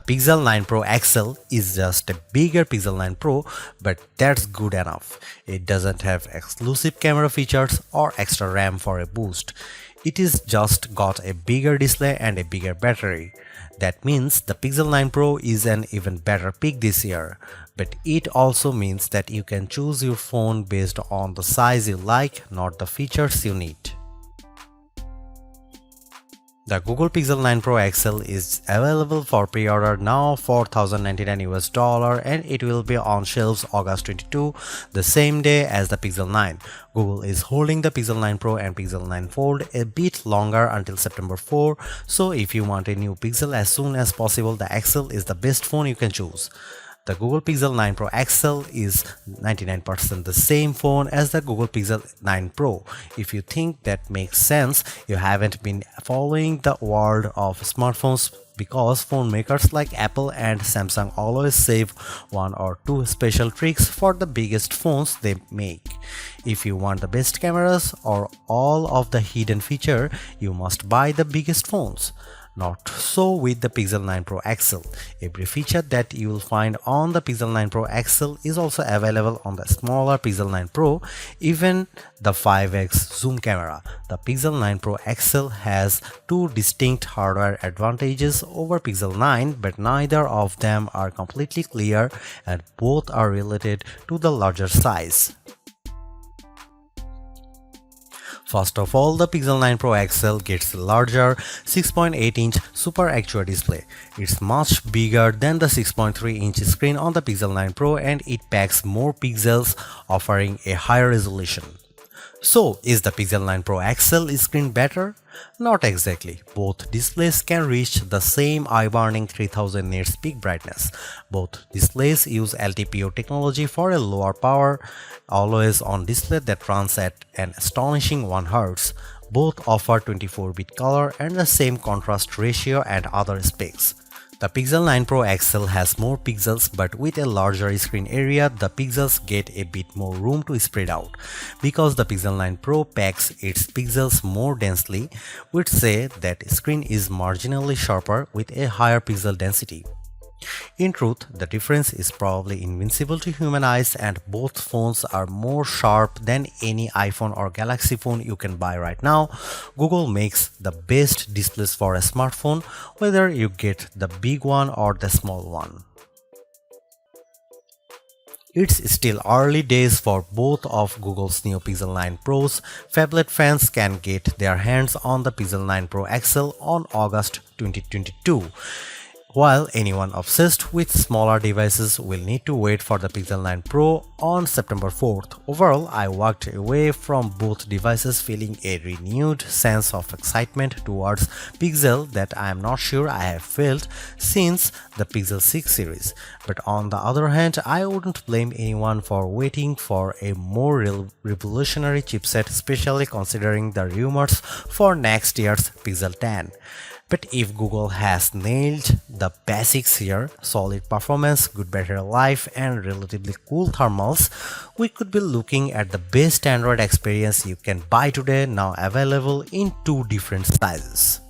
Pixel 9 Pro XL is just a bigger Pixel 9 Pro, but that's good enough. It doesn't have exclusive camera features or extra RAM for a boost. It is just got a bigger display and a bigger battery. That means the Pixel 9 Pro is an even better pick this year. But it also means that you can choose your phone based on the size you like, not the features you need. The Google Pixel 9 Pro XL is available for pre-order now for $1,099 and it will be on shelves August 22, the same day as the Pixel 9. Google is holding the Pixel 9 Pro and Pixel 9 Fold a bit longer until September 4, so if you want a new Pixel as soon as possible, the XL is the best phone you can choose. The Google Pixel 9 Pro XL is 99% the same phone as the Google Pixel 9 Pro. If you think that makes sense, you haven't been following the world of smartphones because phone makers like Apple and Samsung always save one or two special tricks for the biggest phones they make. If you want the best cameras or all of the hidden features, you must buy the biggest phones. Not so with the Pixel 9 Pro XL. Every feature that you will find on the Pixel 9 Pro XL is also available on the smaller Pixel 9 Pro, even the 5x zoom camera. The Pixel 9 Pro XL has two distinct hardware advantages over Pixel 9, but neither of them are completely clear and both are related to the larger size. First of all, the Pixel 9 Pro XL gets a larger 6.8-inch Super AQA display. It's much bigger than the 6.3-inch screen on the Pixel 9 Pro and it packs more pixels, offering a higher resolution. So, is the Pixel 9 Pro XL screen better? Not exactly. Both displays can reach the same eye-burning 3000 nits peak brightness. Both displays use LTPO technology for a lower power, always-on display that runs at an astonishing 1 Hz. Both offer 24-bit color and the same contrast ratio and other specs. The Pixel 9 Pro XL has more pixels, but with a larger screen area, the pixels get a bit more room to spread out. Because the Pixel 9 Pro packs its pixels more densely, we'd say that screen is marginally sharper with a higher pixel density. In truth, the difference is probably invincible to human eyes and both phones are more sharp than any iPhone or Galaxy phone you can buy right now. Google makes the best displays for a smartphone, whether you get the big one or the small one. It's still early days for both of Google's new Pixel 9 Pros. Phablet fans can get their hands on the Pixel 9 Pro XL on August 2022. While anyone obsessed with smaller devices will need to wait for the Pixel 9 Pro on September 4th. Overall, I walked away from both devices feeling a renewed sense of excitement towards Pixel that I am not sure I have felt since the Pixel 6 series. But on the other hand, I wouldn't blame anyone for waiting for a more revolutionary chipset, especially considering the rumors for next year's Pixel 10. But if Google has nailed the basics here, solid performance, good battery life and relatively cool thermals, we could be looking at the best Android experience you can buy today, now available in two different sizes.